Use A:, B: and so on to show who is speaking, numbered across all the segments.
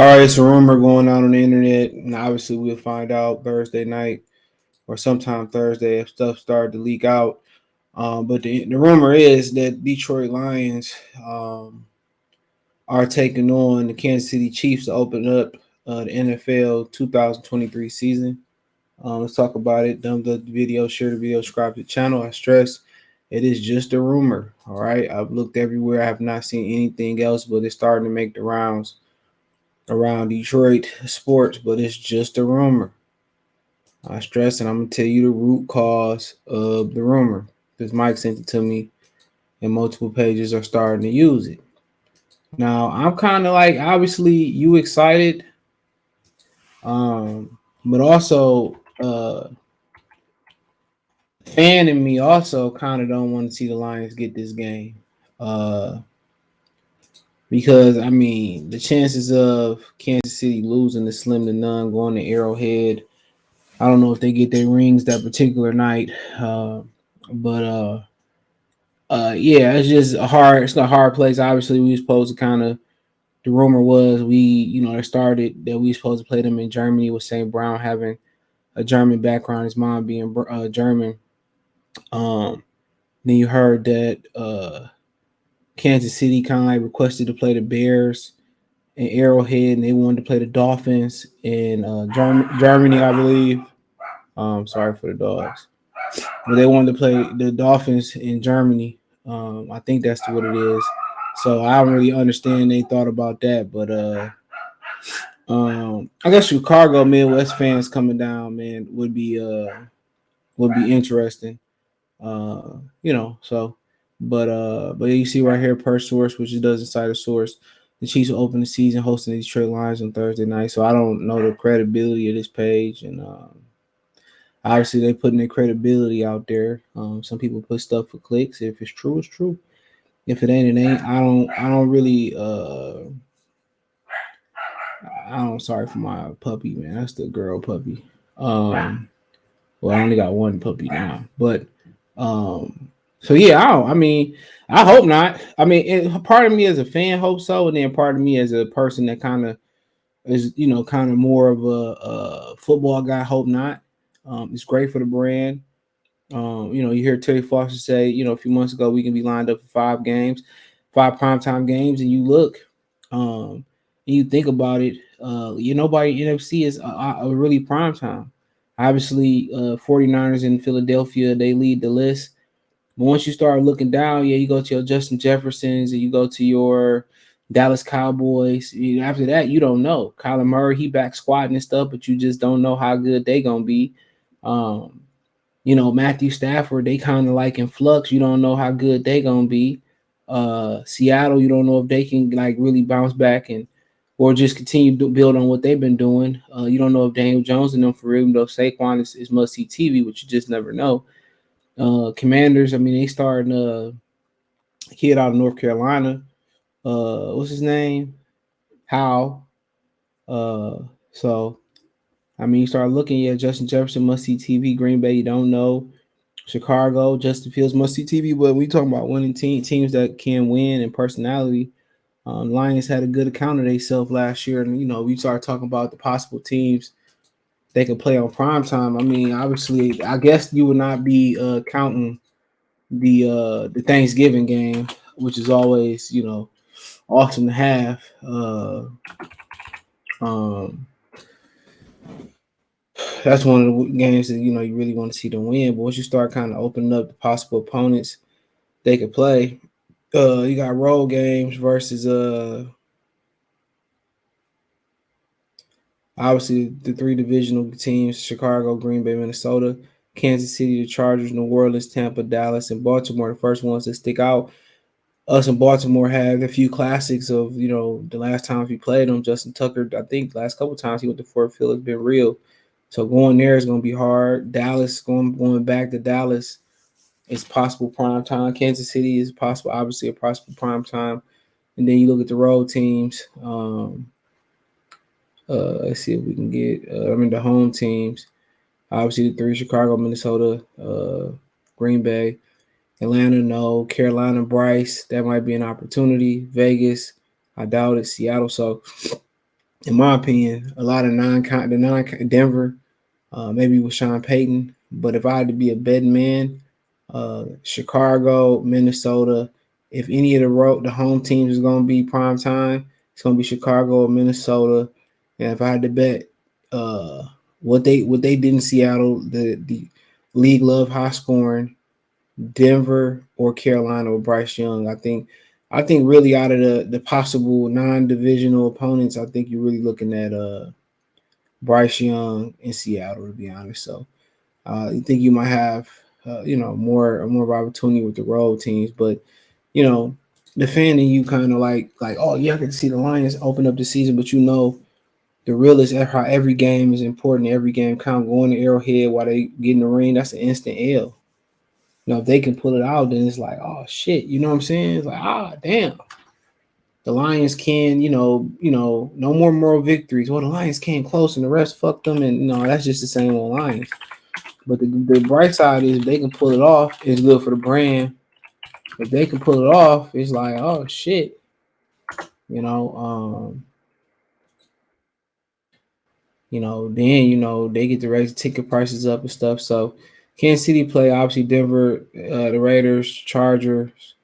A: All right, it's a rumor going on the internet, and obviously we'll find out Thursday night or sometime Thursday if stuff started to leak out. But the rumor is that Detroit Lions are taking on the Kansas City Chiefs to open up the NFL 2023 season. Let's talk about it. Thumbs up the video, share the video, subscribe to the channel. I stress it is just a rumor. All right, I've looked everywhere. I have not seen anything else, but it's starting to make the rounds around Detroit sports, but it's just a rumor. I stress, and I'm gonna tell you the root cause of the rumor because Mike sent it to me, and multiple pages are starting to use it. Now I'm kind of like, obviously, you excited, but also fan in me also kind of don't want to see the Lions get this game, uh, because I mean the chances of Kansas City losing is slim to none, going to Arrowhead. I don't know if they get their rings that particular night, but yeah, it's just a hard. It's a hard place. Obviously, we were supposed to kind of. The rumor was it started that we were supposed to play them in Germany with St. Brown having a German background, his mom being German. Um, then you heard that Kansas City kind of like requested to play the Bears in Arrowhead, and they wanted to play the Dolphins in Germany, I believe. Sorry for the dogs. But they wanted to play the Dolphins in Germany. I think that's what it is. So I don't really understand they thought about that, but I guess Chicago Midwest fans coming down, man, would be interesting. So but you see right here per source, which it doesn't cite a source. The Chiefs will open the season hosting the Detroit Lions on Thursday night. So I don't know the credibility of this page, and obviously they putting their credibility out there. Some people put stuff for clicks. If it's true, it's true. If it ain't, it ain't. I don't really I don't sorry for my puppy, man. That's the girl puppy. Well, I only got one puppy now. But so yeah, I mean, I hope not. I mean, part of me as a fan hopes so, and then part of me as a person that kind of is, kind of more of a football guy, hope not. It's great for the brand. You hear Terry Foster say, a few months ago, we can be lined up for 5 games, 5 primetime games, and you look, and you think about it, nobody in NFC is a really primetime. Obviously, 49ers in Philadelphia, they lead the list. But once you start looking down, yeah, you go to your Justin Jeffersons and you go to your Dallas Cowboys. After that, you don't know. Kyler Murray, he back squatting and stuff, but you just don't know how good they gonna be. Um, Matthew Stafford, they kind of like in flux. You don't know how good they gonna be. Seattle, you don't know if they can like really bounce back and or just continue to build on what they've been doing. You don't know if Daniel Jones and them for real, even though Saquon is must see TV, which you just never know. Commanders, I mean, they starting a kid out of North Carolina. What's his name? How? Uh, so I mean, you start looking at Justin Jefferson must see TV. Green Bay, you don't know. Chicago, Justin Fields must see TV. But we talking about winning teams that can win and personality. Lions had a good account of themselves last year, and we started talking about the possible teams they could play on prime time. I mean, obviously, I guess you would not be counting the Thanksgiving game, which is always awesome to have. Um, that's one of the games that you really want to see them win. But once you start kind of opening up the possible opponents they could play, you got road games versus obviously the 3 divisional teams: Chicago, Green Bay, Minnesota, Kansas City, the Chargers, New Orleans, Tampa, Dallas, and Baltimore. The first ones that stick out. Us in Baltimore have a few classics of the last times we played them. Justin Tucker, I think last couple times he went to Fort Phillips, been real. So going there is going to be hard. Dallas, going back to Dallas, it's possible prime time. Kansas City is possible, obviously a possible prime time. And then you look at the road teams. Let's see if we can get. The home teams. Obviously the 3: Chicago, Minnesota, Green Bay. Atlanta, no. Carolina, Bryce, that might be an opportunity. Vegas, I doubt it. Seattle, so in my opinion, a lot of non Denver, maybe with Sean Payton. But if I had to be a betting man, Chicago, Minnesota. If any of the home teams is gonna be prime time, it's gonna be Chicago or Minnesota. And if I had to bet, uh, what they did in Seattle, the league love high scoring, Denver or Carolina with Bryce Young. I think really out of the possible non-divisional opponents, I think you're really looking at Bryce Young in Seattle, to be honest. So you think you might have more opportunity with the road teams, but you know the fan in you kind of like, oh yeah, I can see the Lions open up the season, but the real is how every game is important. Every game count. Going to Arrowhead while they get in the ring, that's an instant L. If they can pull it out, then it's like, oh shit, you know what I'm saying? It's like, damn, the Lions can, no more moral victories. Well, the Lions came close, and the rest fucked them, and no, that's just the same old Lions. But the bright side is if they can pull it off, it's good for the brand. If they can pull it off, it's like, oh shit, you know, um, then they get to raise ticket prices up and stuff. So Kansas City play obviously Denver, the Raiders, Chargers.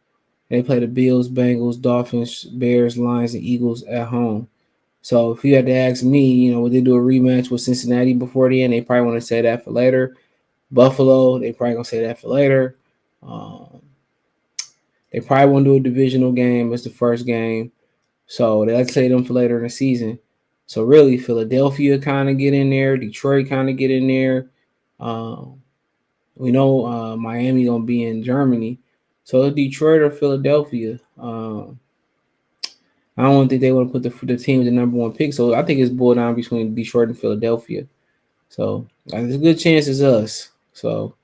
A: They play the Bills, Bengals, Dolphins, Bears, Lions, and Eagles at home. So if you had to ask me, would they do a rematch with Cincinnati before the end? They probably want to say that for later. Buffalo, they probably gonna say that for later. Um, they probably want to do a divisional game as the first game. So let's say them for later in the season. So really, Philadelphia kind of get in there. Detroit kind of get in there. Um, we know Miami gonna be in Germany. So Detroit or Philadelphia. I don't think they want to put the team as the number one pick. So I think it's boiled down between Detroit and Philadelphia. So there's a good chance it's us. So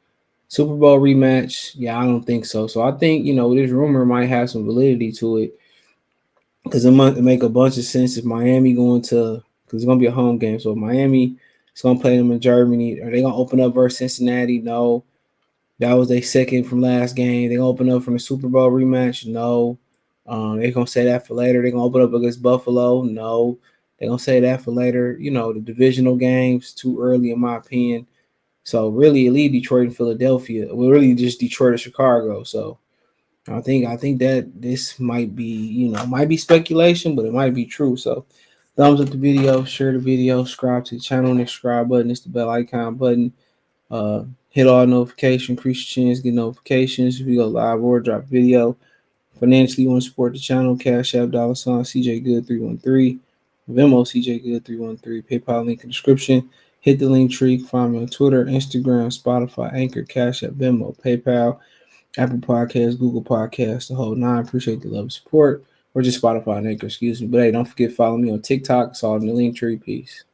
A: Super Bowl rematch, yeah, I don't think so. So I think this rumor might have some validity to it because it might make a bunch of sense if Miami going to because it's gonna be a home game. So Miami is gonna play them in Germany. Are they gonna open up versus Cincinnati? No. That was their second from last game. They gonna open up from the Super Bowl rematch? No. They're gonna say that for later. They're gonna open up against Buffalo? No. They're gonna say that for later. The divisional games too early in my opinion. So really, it leave Detroit and Philadelphia. Well, really just Detroit or Chicago. So I think that this might be speculation, but it might be true. So thumbs up the video, share the video, subscribe to the channel, and the subscribe button. It's the bell icon button. Hit all notifications, increase your chance, get notifications if we go live or drop video. Financially, you want to support the channel, Cash App, $ CJ Good 313, Venmo CJ Good 313, PayPal link in the description. Hit the link tree. Find me on Twitter, Instagram, Spotify, Anchor, Cash App, Venmo, PayPal, Apple Podcasts, Google Podcasts, the whole nine. Appreciate the love and support. Or just Spotify and Anchor, excuse me. But hey, don't forget, follow me on TikTok. It's all in the link tree. Peace.